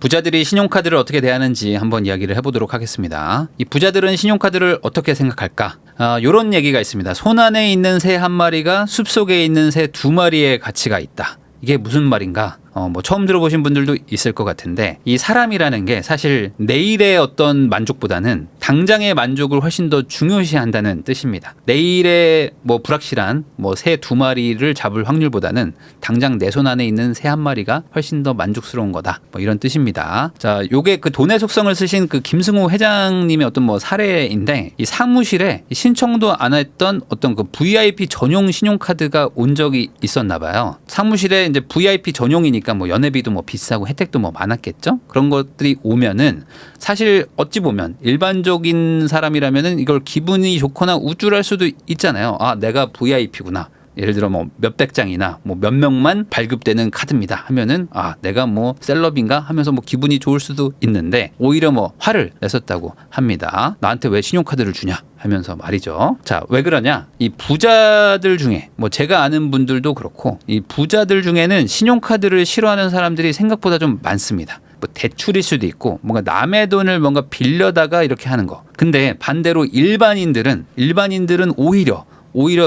부자들이 신용카드를 어떻게 대하는지 한번 이야기를 해보도록 하겠습니다. 이 부자들은 신용카드를 어떻게 생각할까? 이런 얘기가 있습니다. 손 안에 있는 새 한 마리가 숲속에 있는 새 두 마리의 가치가 있다. 이게 무슨 말인가? 뭐 처음 들어보신 분들도 있을 것 같은데, 이 사람이라는 게 사실 내일의 어떤 만족보다는 당장의 만족을 훨씬 더 중요시한다는 뜻입니다. 내일의 뭐 불확실한 뭐 새 두 마리를 잡을 확률보다는 당장 내 손 안에 있는 새 한 마리가 훨씬 더 만족스러운 거다. 뭐 이런 뜻입니다. 자, 요게 그 돈의 속성을 쓰신 그 김승호 회장님의 어떤 뭐 사례인데, 이 사무실에 신청도 안 했던 어떤 그 VIP 전용 신용카드가 온 적이 있었나 봐요. 사무실에 이제 VIP 전용이니까 뭐 연회비도 뭐 비싸고 혜택도 뭐 많았겠죠. 그런 것들이 오면은 사실 어찌 보면 일반적인 사람이라면은 이걸 기분이 좋거나 우쭐할 수도 있잖아요. 아, 내가 VIP구나. 예를 들어 뭐 몇백 장이나 뭐 몇 명만 발급되는 카드입니다 하면은, 아, 내가 뭐 셀럽인가 하면서 뭐 기분이 좋을 수도 있는데, 오히려 뭐 화를 냈었다고 합니다. 나한테 왜 신용카드를 주냐 하면서 말이죠. 자, 왜 그러냐? 이 부자들 중에 뭐 제가 아는 분들도 그렇고, 이 부자들 중에는 신용카드를 싫어하는 사람들이 생각보다 좀 많습니다. 뭐 대출일 수도 있고, 뭔가 남의 돈을 뭔가 빌려다가 이렇게 하는 거. 근데 반대로 일반인들은 오히려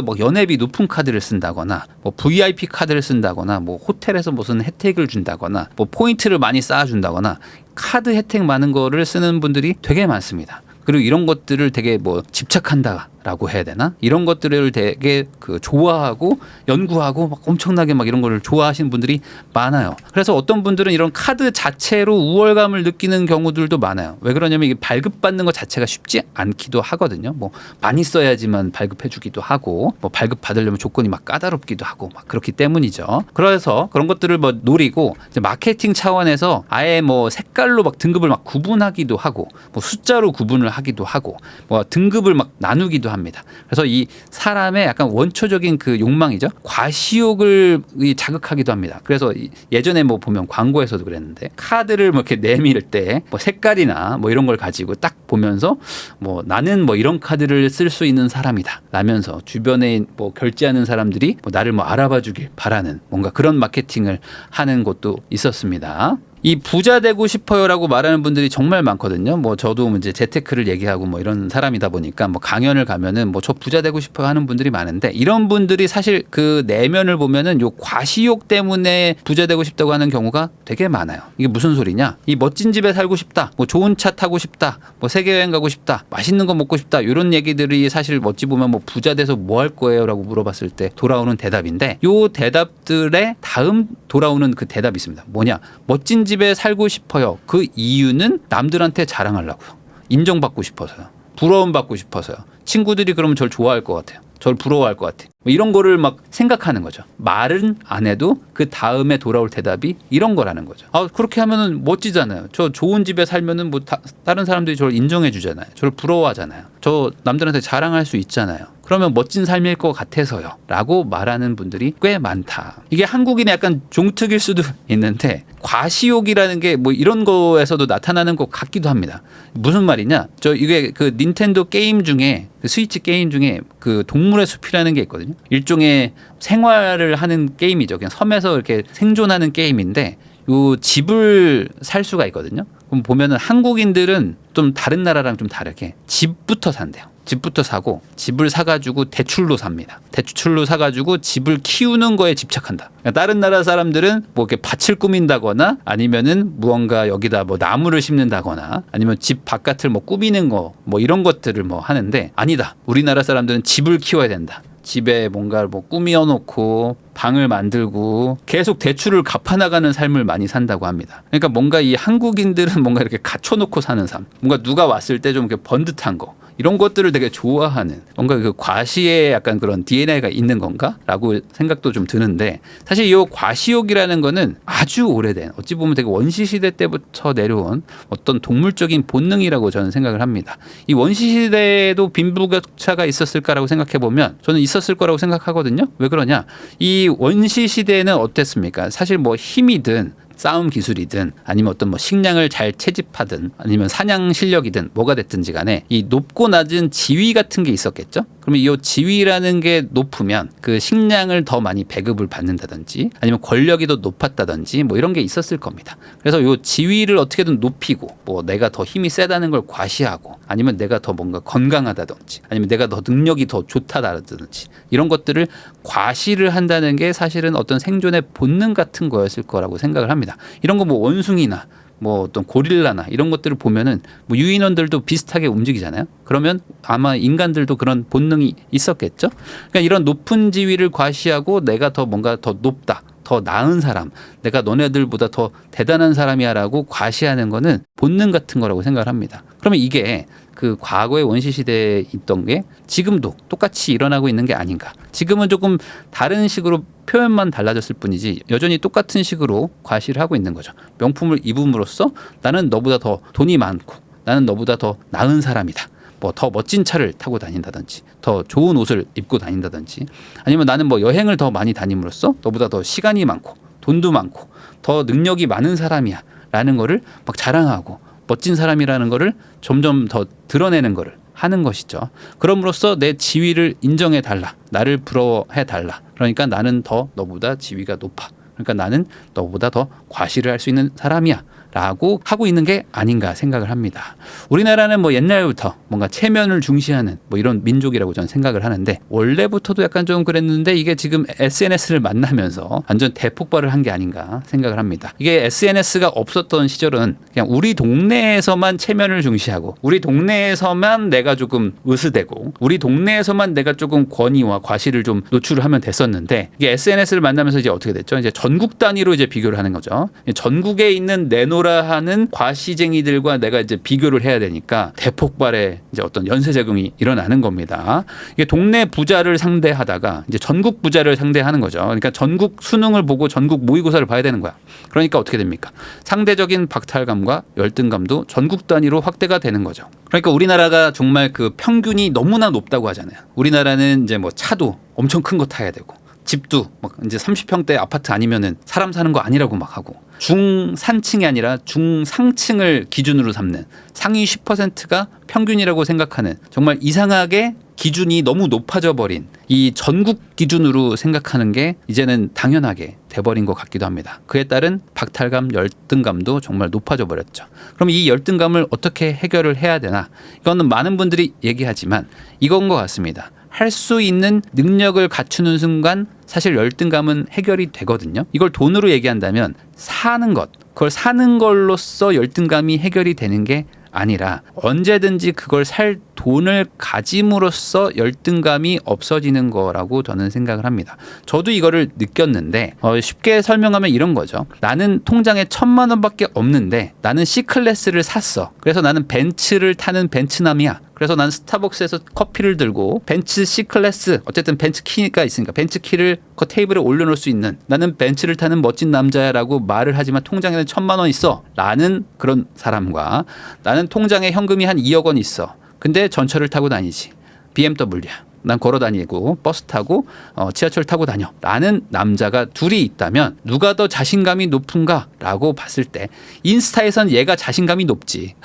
뭐 연회비 높은 카드를 쓴다거나, 뭐 VIP 카드를 쓴다거나, 뭐 호텔에서 무슨 혜택을 준다거나, 뭐 포인트를 많이 쌓아준다거나, 카드 혜택 많은 거를 쓰는 분들이 되게 많습니다. 그리고 이런 것들을 되게 뭐 집착한다라고 해야 되나? 이런 것들을 되게 그 좋아하고 연구하고 막 엄청나게 막 이런 거를 좋아하시는 분들이 많아요. 그래서 어떤 분들은 이런 카드 자체로 우월감을 느끼는 경우들도 많아요. 왜 그러냐면 이게 발급받는 것 자체가 쉽지 않기도 하거든요. 뭐 많이 써야지만 발급해주기도 하고, 뭐 발급 받으려면 조건이 막 까다롭기도 하고 막 그렇기 때문이죠. 그래서 그런 것들을 뭐 노리고 이제 마케팅 차원에서 아예 뭐 색깔로 막 등급을 막 구분하기도 하고, 뭐 숫자로 구분을 하기도 하고, 뭐 등급을 막 나누기도 합니다. 그래서 이 사람의 약간 원초적인 그 욕망이죠. 과시욕을 자극하기도 합니다. 그래서 예전에 뭐 보면 광고에서도 그랬는데, 카드를 뭐 이렇게 내밀 때 뭐 색깔이나 뭐 이런 걸 가지고 딱 보면서 뭐 나는 뭐 이런 카드를 쓸 수 있는 사람이다 라면서 주변에 뭐 결제하는 사람들이 뭐 나를 뭐 알아봐 주길 바라는 뭔가 그런 마케팅을 하는 곳도 있었습니다. 이 부자 되고 싶어요라고 말하는 분들이 정말 많거든요. 뭐 저도 이제 재테크를 얘기하고 뭐 이런 사람이다 보니까 뭐 강연을 가면은 뭐 저 부자 되고 싶어요 하는 분들이 많은데, 이런 분들이 사실 그 내면을 보면은 요 과시욕 때문에 부자 되고 싶다고 하는 경우가 되게 많아요. 이게 무슨 소리냐? 이 멋진 집에 살고 싶다, 뭐 좋은 차 타고 싶다, 뭐 세계 여행 가고 싶다, 맛있는 거 먹고 싶다, 이런 얘기들이 사실 어찌 보면 뭐 부자 돼서 뭐 할 거예요라고 물어봤을 때 돌아오는 대답인데, 요 대답들의 다음 돌아오는 그 대답이 있습니다. 뭐냐? 멋진 집에 살고 싶어요. 그 이유는 남들한테 자랑하려고요. 인정받고 싶어서요. 부러움 받고 싶어서요. 친구들이 그러면 저를 좋아할 것 같아요. 저를 부러워할 것 같아요. 뭐 이런 거를 막 생각하는 거죠. 말은 안 해도 그 다음에 돌아올 대답이 이런 거라는 거죠. 아, 그렇게 하면은 멋지잖아요. 저 좋은 집에 살면은 뭐 다른 사람들이 저를 인정해 주잖아요. 저를 부러워하잖아요. 저 남들한테 자랑할 수 있잖아요. 그러면 멋진 삶일 것 같아서요 라고 말하는 분들이 꽤 많다. 이게 한국인의 약간 종특일 수도 있는데, 과시욕이라는 게 뭐 이런 거에서도 나타나는 것 같기도 합니다. 무슨 말이냐? 이게 그 닌텐도 게임 중에, 그 스위치 게임 중에 그 동물의 숲이라는 게 있거든요. 일종의 생활을 하는 게임이죠. 그냥 섬에서 이렇게 생존하는 게임인데, 요 집을 살 수가 있거든요. 그럼 보면은 한국인들은 좀 다른 나라랑 좀 다르게 집부터 산대요. 집부터 사고, 집을 사가지고 대출로 삽니다. 대출로 사가지고 집을 키우는 거에 집착한다. 그러니까 다른 나라 사람들은 뭐 이렇게 밭을 꾸민다거나, 아니면은 무언가 여기다 뭐 나무를 심는다거나, 아니면 집 바깥을 뭐 꾸미는 거, 뭐 이런 것들을 뭐 하는데, 아니다. 우리나라 사람들은 집을 키워야 된다. 집에 뭔가 뭐 꾸미어 놓고 방을 만들고 계속 대출을 갚아나가는 삶을 많이 산다고 합니다. 그러니까 뭔가 이 한국인들은 뭔가 이렇게 갖춰놓고 사는 삶, 뭔가 누가 왔을 때 좀 이렇게 번듯한 거, 이런 것들을 되게 좋아하는, 뭔가 그 과시에 약간 그런 DNA가 있는 건가라고 생각도 좀 드는데, 사실 이 과시욕이라는 거는 아주 오래된, 어찌 보면 되게 원시시대 때부터 내려온 어떤 동물적인 본능이라고 저는 생각을 합니다. 이 원시시대에도 빈부격차가 있었을까라고 생각해 보면 저는 있었을 거라고 생각하거든요. 왜 그러냐? 이 원시시대에는 어땠습니까? 사실 뭐 힘이든 싸움 기술이든, 아니면 어떤 뭐 식량을 잘 채집하든, 아니면 사냥 실력이든 뭐가 됐든지 간에 이 높고 낮은 지위 같은 게 있었겠죠. 그러면 이 지위라는 게 높으면 그 식량을 더 많이 배급을 받는다든지 아니면 권력이 더 높았다든지 뭐 이런 게 있었을 겁니다. 그래서 이 지위를 어떻게든 높이고 뭐 내가 더 힘이 세다는 걸 과시하고 아니면 내가 더 뭔가 건강하다든지 아니면 내가 더 능력이 더 좋다라든지 이런 것들을 과시를 한다는 게 사실은 어떤 생존의 본능 같은 거였을 거라고 생각을 합니다. 이런 거 뭐 원숭이나 뭐 어떤 고릴라나 이런 것들을 보면은 뭐 유인원들도 비슷하게 움직이잖아요. 그러면 아마 인간들도 그런 본능이 있었겠죠. 그러니까 이런 높은 지위를 과시하고 내가 더 뭔가 더 높다, 더 나은 사람, 내가 너네들보다 더 대단한 사람이야라고 과시하는 거는 본능 같은 거라고 생각을 합니다. 그러면 이게 그 과거의 원시 시대에 있던 게 지금도 똑같이 일어나고 있는 게 아닌가. 지금은 조금 다른 식으로 표현만 달라졌을 뿐이지 여전히 똑같은 식으로 과시를 하고 있는 거죠. 명품을 입음으로써 나는 너보다 더 돈이 많고 나는 너보다 더 나은 사람이다. 뭐 더 멋진 차를 타고 다닌다든지 더 좋은 옷을 입고 다닌다든지 아니면 나는 뭐 여행을 더 많이 다님으로써 너보다 더 시간이 많고 돈도 많고 더 능력이 많은 사람이야 라는 거를 막 자랑하고 멋진 사람이라는 거를 점점 더 드러내는 거를 하는 것이죠. 그럼으로써 내 지위를 인정해 달라. 나를 부러워해 달라. 그러니까 나는 더 너보다 지위가 높아. 그러니까 나는 너보다 더 과시를 할 수 있는 사람이야. 라고 하고 있는 게 아닌가 생각을 합니다. 우리나라는 뭐 옛날부터 뭔가 체면을 중시하는 뭐 이런 민족이라고 저는 생각을 하는데 원래부터도 약간 좀 그랬는데 이게 지금 SNS를 만나면서 완전 대폭발을 한 게 아닌가 생각을 합니다. 이게 SNS가 없었던 시절은 그냥 우리 동네에서만 체면을 중시하고 우리 동네에서만 내가 조금 으스대고 우리 동네에서만 내가 조금 권위와 과시를 좀 노출을 하면 됐었는데 이게 SNS를 만나면서 이제 어떻게 됐죠? 이제 전국 단위로 이제 비교를 하는 거죠. 전국에 있는 내노 하는 과시쟁이들과 내가 이제 비교를 해야 되니까 대폭발의 이제 어떤 연쇄작용이 일어나는 겁니다. 이게 동네 부자를 상대하다가 이제 전국 부자를 상대하는 거죠. 그러니까 전국 수능을 보고 전국 모의고사를 봐야 되는 거야. 그러니까 어떻게 됩니까? 상대적인 박탈감과 열등감도 전국 단위로 확대가 되는 거죠. 그러니까 우리나라가 정말 그 평균이 너무나 높다고 하잖아요. 우리나라는 이제 뭐 차도 엄청 큰 거 타야 되고 집도 막 이제 30평대 아파트 아니면은 사람 사는 거 아니라고 막 하고 중산층이 아니라 중상층을 기준으로 삼는 상위 10%가 평균이라고 생각하는 정말 이상하게 기준이 너무 높아져 버린 이 전국 기준으로 생각하는 게 이제는 당연하게 돼버린 것 같기도 합니다. 그에 따른 박탈감, 열등감도 정말 높아져 버렸죠. 그럼 이 열등감을 어떻게 해결을 해야 되나? 이거는 많은 분들이 얘기하지만 이건 것 같습니다. 할 수 있는 능력을 갖추는 순간 사실 열등감은 해결이 되거든요. 이걸 돈으로 얘기한다면 사는 것, 그걸 사는 걸로써 열등감이 해결이 되는 게 아니라 언제든지 그걸 살 돈을 가짐으로써 열등감이 없어지는 거라고 저는 생각을 합니다. 저도 이거를 느꼈는데 쉽게 설명하면 이런 거죠. 나는 통장에 1,000만 원밖에 없는데 나는 C클래스를 샀어. 그래서 나는 벤츠를 타는 벤츠남이야. 그래서 나는 스타벅스에서 커피를 들고 벤츠 C클래스 어쨌든 벤츠 키가 있으니까 벤츠 키를 그 테이블에 올려놓을 수 있는 나는 벤츠를 타는 멋진 남자야라고 말을 하지만 통장에는 1,000만 원 있어 라는 그런 사람과 나는 통장에 현금이 한 2억 원 있어. 근데 전철을 타고 다니지. BMW야. 난 걸어 다니고 버스 타고 지하철 타고 다녀 라는 남자가 둘이 있다면 누가 더 자신감이 높은가 라고 봤을 때 인스타에선 얘가 자신감이 높지.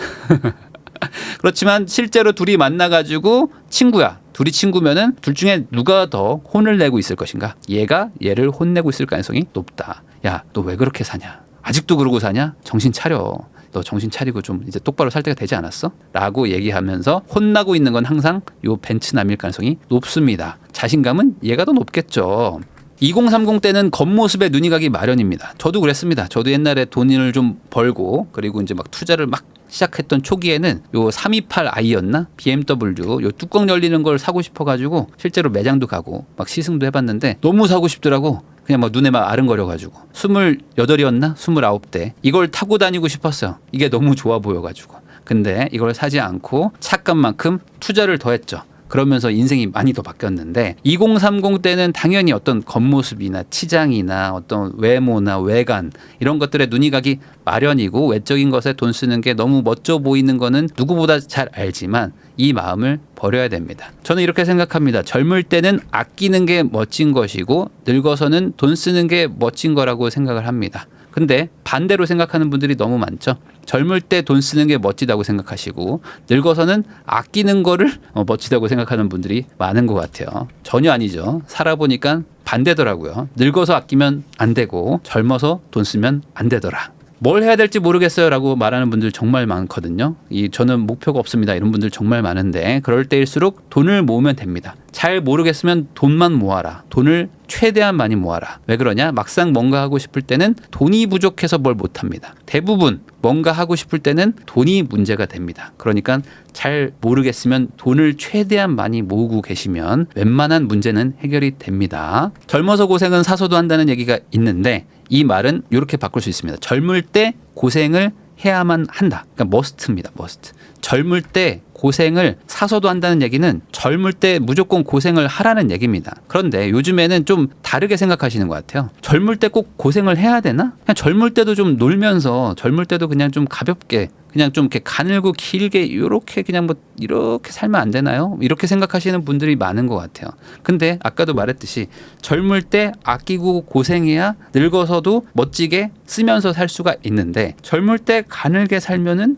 그렇지만 실제로 둘이 만나가지고 친구야. 둘이 친구면은 둘 중에 누가 더 혼을 내고 있을 것인가? 얘가 얘를 혼내고 있을 가능성이 높다. 야, 너 왜 그렇게 사냐? 아직도 그러고 사냐? 정신 차려. 너 정신 차리고 좀 이제 똑바로 살 때가 되지 않았어? 라고 얘기하면서 혼나고 있는 건 항상 요 벤츠남일 가능성이 높습니다. 자신감은 얘가 더 높겠죠. 2030 때는 겉모습에 눈이 가기 마련입니다. 저도 그랬습니다. 저도 옛날에 돈을 좀 벌고 그리고 이제 막 투자를 막 시작했던 초기에는 요 328i였나? BMW 요 뚜껑 열리는 걸 사고 싶어가지고 실제로 매장도 가고 막 시승도 해봤는데 너무 사고 싶더라고. 그냥 막 눈에 막 아른거려가지고 28이었나? 29대 이걸 타고 다니고 싶었어요. 이게 너무 좋아 보여가지고. 근데 이걸 사지 않고 착각만큼 투자를 더 했죠. 그러면서 인생이 많이 더 바뀌었는데 2030 때는 당연히 어떤 겉모습이나 치장이나 어떤 외모나 외관 이런 것들에 눈이 가기 마련이고 외적인 것에 돈 쓰는 게 너무 멋져 보이는 거는 누구보다 잘 알지만 이 마음을 버려야 됩니다. 저는 이렇게 생각합니다. 젊을 때는 아끼는 게 멋진 것이고 늙어서는 돈 쓰는 게 멋진 거라고 생각을 합니다. 근데 반대로 생각하는 분들이 너무 많죠. 젊을 때 돈 쓰는 게 멋지다고 생각하시고 늙어서는 아끼는 거를 멋지다고 생각하는 분들이 많은 것 같아요. 전혀 아니죠. 살아보니까 반대더라고요. 늙어서 아끼면 안 되고 젊어서 돈 쓰면 안 되더라. 뭘 해야 될지 모르겠어요 라고 말하는 분들 정말 많거든요. 저는 목표가 없습니다 이런 분들 정말 많은데 그럴 때일수록 돈을 모으면 됩니다. 잘 모르겠으면 돈만 모아라. 돈을 최대한 많이 모아라. 왜 그러냐? 막상 뭔가 하고 싶을 때는 돈이 부족해서 뭘 못합니다. 대부분 뭔가 하고 싶을 때는 돈이 문제가 됩니다. 그러니까 잘 모르겠으면 돈을 최대한 많이 모으고 계시면 웬만한 문제는 해결이 됩니다. 젊어서 고생은 사서도 한다는 얘기가 있는데 이 말은 이렇게 바꿀 수 있습니다. 젊을 때 고생을 해야만 한다. 그러니까 머스트입니다. 머스트. 젊을 때 고생을 사서도 한다는 얘기는 젊을 때 무조건 고생을 하라는 얘기입니다. 그런데 요즘에는 좀 다르게 생각하시는 것 같아요. 젊을 때 꼭 고생을 해야 되나? 그냥 젊을 때도 좀 놀면서 젊을 때도 그냥 좀 가볍게 그냥 좀 이렇게 가늘고 길게 이렇게 그냥 뭐 이렇게 살면 안 되나요? 이렇게 생각하시는 분들이 많은 것 같아요. 근데 아까도 말했듯이 젊을 때 아끼고 고생해야 늙어서도 멋지게 쓰면서 살 수가 있는데 젊을 때 가늘게 살면은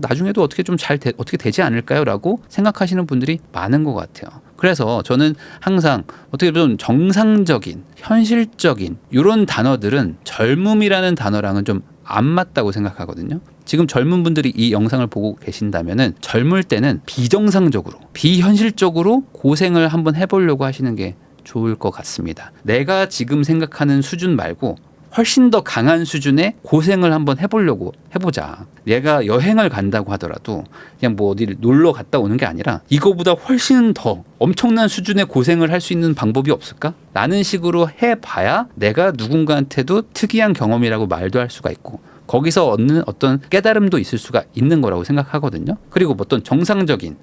나중에도 어떻게 좀 어떻게 되지 않을까요? 라고 생각하시는 분들이 많은 것 같아요. 그래서 저는 항상 어떻게 좀 정상적인, 현실적인 이런 단어들은 젊음이라는 단어랑은 좀 안 맞다고 생각하거든요. 지금 젊은 분들이 이 영상을 보고 계신다면은 젊을 때는 비정상적으로, 비현실적으로 고생을 한번 해보려고 하시는 게 좋을 것 같습니다. 내가 지금 생각하는 수준 말고 훨씬 더 강한 수준의 고생을 한번 해보자. 내가 여행을 간다고 하더라도 그냥 뭐 어디를 놀러 갔다 오는 게 아니라 이거보다 훨씬 더 엄청난 수준의 고생을 할 수 있는 방법이 없을까? 라는 식으로 해봐야 내가 누군가한테도 특이한 경험이라고 말도 할 수가 있고 거기서 얻는 어떤 깨달음도 있을 수가 있는 거라고 생각하거든요. 그리고 어떤 정상적인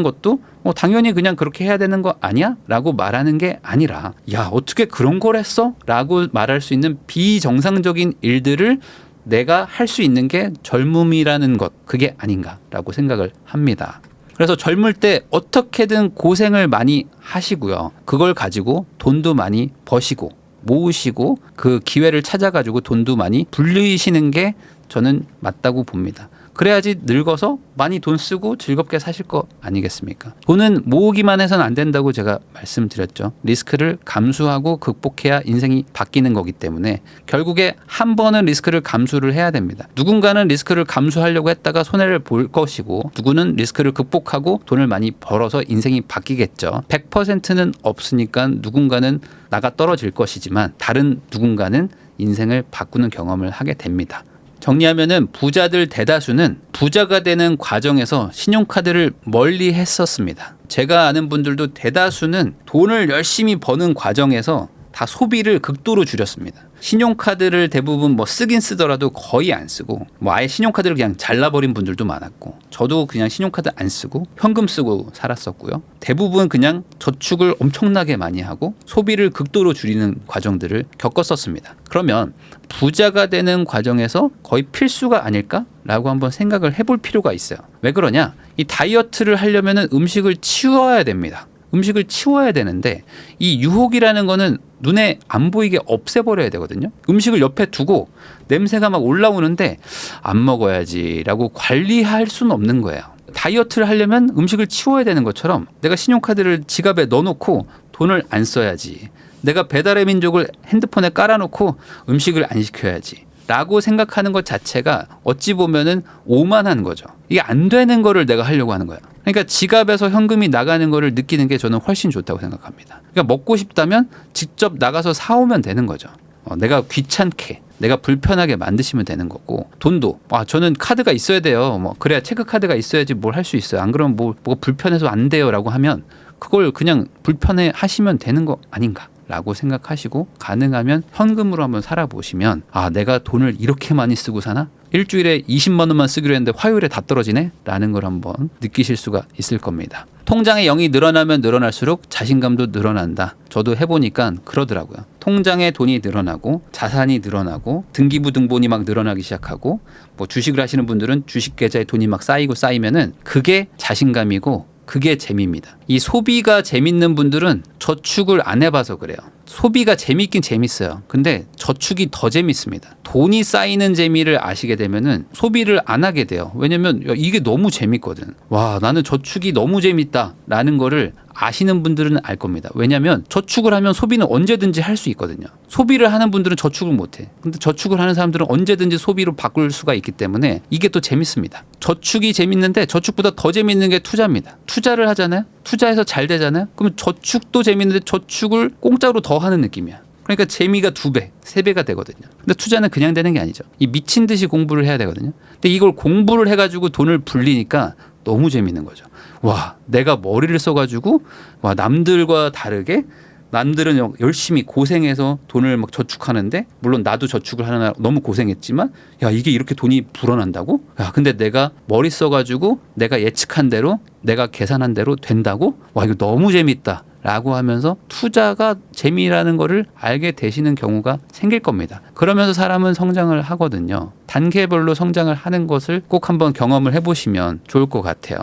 것도 당연히 그냥 그렇게 해야 되는 거 아니야? 라고 말하는 게 아니라 야 어떻게 그런 걸 했어? 라고 말할 수 있는 비정상적인 일들을 내가 할 수 있는 게 젊음이라는 것 그게 아닌가라고 생각을 합니다. 그래서 젊을 때 어떻게든 고생을 많이 하시고요. 그걸 가지고 돈도 많이 버시고 모으시고 그 기회를 찾아가지고 돈도 많이 불리시는 게 저는 맞다고 봅니다. 그래야지 늙어서 많이 돈 쓰고 즐겁게 사실 거 아니겠습니까? 돈은 모으기만 해서는 안 된다고 제가 말씀드렸죠. 리스크를 감수하고 극복해야 인생이 바뀌는 거기 때문에 결국에 한 번은 리스크를 감수를 해야 됩니다. 누군가는 리스크를 감수하려고 했다가 손해를 볼 것이고 누구는 리스크를 극복하고 돈을 많이 벌어서 인생이 바뀌겠죠. 100%는 없으니까 누군가는 나가 떨어질 것이지만 다른 누군가는 인생을 바꾸는 경험을 하게 됩니다. 정리하면은 부자들 대다수는 부자가 되는 과정에서 신용카드를 멀리 했었습니다. 제가 아는 분들도 대다수는 돈을 열심히 버는 과정에서 다 소비를 극도로 줄였습니다. 신용카드를 대부분 뭐 쓰긴 쓰더라도 거의 안 쓰고 뭐 아예 신용카드를 그냥 잘라버린 분들도 많았고 저도 그냥 신용카드 안 쓰고 현금 쓰고 살았었고요. 대부분 그냥 저축을 엄청나게 많이 하고 소비를 극도로 줄이는 과정들을 겪었었습니다. 그러면 부자가 되는 과정에서 거의 필수가 아닐까라고 한번 생각을 해볼 필요가 있어요. 왜 그러냐? 이 다이어트를 하려면은 음식을 치워야 됩니다. 음식을 치워야 되는데 이 유혹이라는 거는 눈에 안 보이게 없애버려야 되거든요. 음식을 옆에 두고 냄새가 막 올라오는데 안 먹어야지라고 관리할 수는 없는 거예요. 다이어트를 하려면 음식을 치워야 되는 것처럼 내가 신용카드를 지갑에 넣어놓고 돈을 안 써야지. 내가 배달의 민족을 핸드폰에 깔아놓고 음식을 안 시켜야지. 라고 생각하는 것 자체가 어찌 보면은 오만한 거죠. 이게 안 되는 거를 내가 하려고 하는 거야. 그러니까 지갑에서 현금이 나가는 거를 느끼는 게 저는 훨씬 좋다고 생각합니다. 그러니까 먹고 싶다면 직접 나가서 사오면 되는 거죠. 내가 귀찮게, 내가 불편하게 만드시면 되는 거고 돈도 저는 카드가 있어야 돼요. 뭐 그래야 체크카드가 있어야지 뭘 할 수 있어요. 안 그러면 뭐가 불편해서 안 돼요라고 하면 그걸 그냥 불편해 하시면 되는 거 아닌가? 라고 생각하시고 가능하면 현금으로 한번 살아보시면 내가 돈을 이렇게 많이 쓰고 사나? 일주일에 20만 원만 쓰기로 했는데 화요일에 다 떨어지네? 라는 걸 한번 느끼실 수가 있을 겁니다. 통장의 0이 늘어나면 늘어날수록 자신감도 늘어난다. 저도 해보니까 그러더라고요. 통장에 돈이 늘어나고 자산이 늘어나고 등기부 등본이 막 늘어나기 시작하고 뭐 주식을 하시는 분들은 주식 계좌에 돈이 막 쌓이면은 그게 자신감이고 그게 재미입니다. 이 소비가 재밌는 분들은 저축을 안 해봐서 그래요. 소비가 재밌긴 재밌어요. 근데 저축이 더 재밌습니다. 돈이 쌓이는 재미를 아시게 되면은 소비를 안 하게 돼요. 왜냐면 이게 너무 재밌거든. 와, 나는 저축이 너무 재밌다라는 거를 아시는 분들은 알 겁니다. 왜냐면 저축을 하면 소비는 언제든지 할 수 있거든요. 소비를 하는 분들은 저축을 못 해. 근데 저축을 하는 사람들은 언제든지 소비로 바꿀 수가 있기 때문에 이게 또 재밌습니다. 저축이 재밌는데 저축보다 더 재밌는 게 투자입니다. 투자를 하잖아요. 투자해서 잘 되잖아요. 그러면 저축도 재밌는데 저축을 공짜로 더 하는 느낌이야. 그러니까 재미가 2배, 3배가 되거든요. 근데 투자는 그냥 되는 게 아니죠. 이 미친 듯이 공부를 해야 되거든요. 근데 이걸 공부를 해가지고 돈을 불리니까 너무 재밌는 거죠. 와, 내가 머리를 써가지고 와, 남들과 다르게 남들은 열심히 고생해서 돈을 막 저축하는데, 물론 나도 저축을 하느라 너무 고생했지만 야, 이게 이렇게 돈이 불어난다고? 야, 근데 내가 머리 써가지고 내가 예측한 대로 내가 계산한 대로 된다고? 와, 이거 너무 재밌다 라고 하면서 투자가 재미라는 거를 알게 되시는 경우가 생길 겁니다. 그러면서 사람은 성장을 하거든요. 단계별로 성장을 하는 것을 꼭 한번 경험을 해보시면 좋을 것 같아요.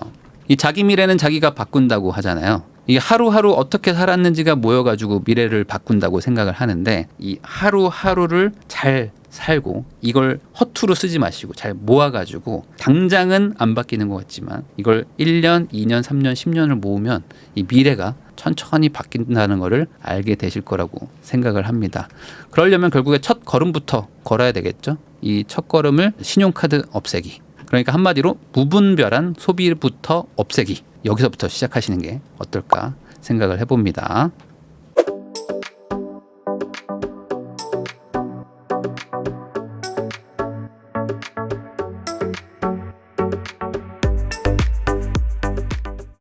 이 자기 미래는 자기가 바꾼다고 하잖아요. 이게 하루하루 어떻게 살았는지가 모여가지고 미래를 바꾼다고 생각을 하는데, 이 하루하루를 잘 살고 이걸 허투루 쓰지 마시고 잘 모아가지고 당장은 안 바뀌는 것 같지만 이걸 1년, 2년, 3년, 10년을 모으면 이 미래가 천천히 바뀐다는 것을 알게 되실 거라고 생각을 합니다. 그러려면 결국에 첫 걸음부터 걸어야 되겠죠. 이 첫 걸음을 신용카드 없애기. 그러니까 한마디로 무분별한 소비부터 없애기. 여기서부터 시작하시는 게 어떨까 생각을 해봅니다.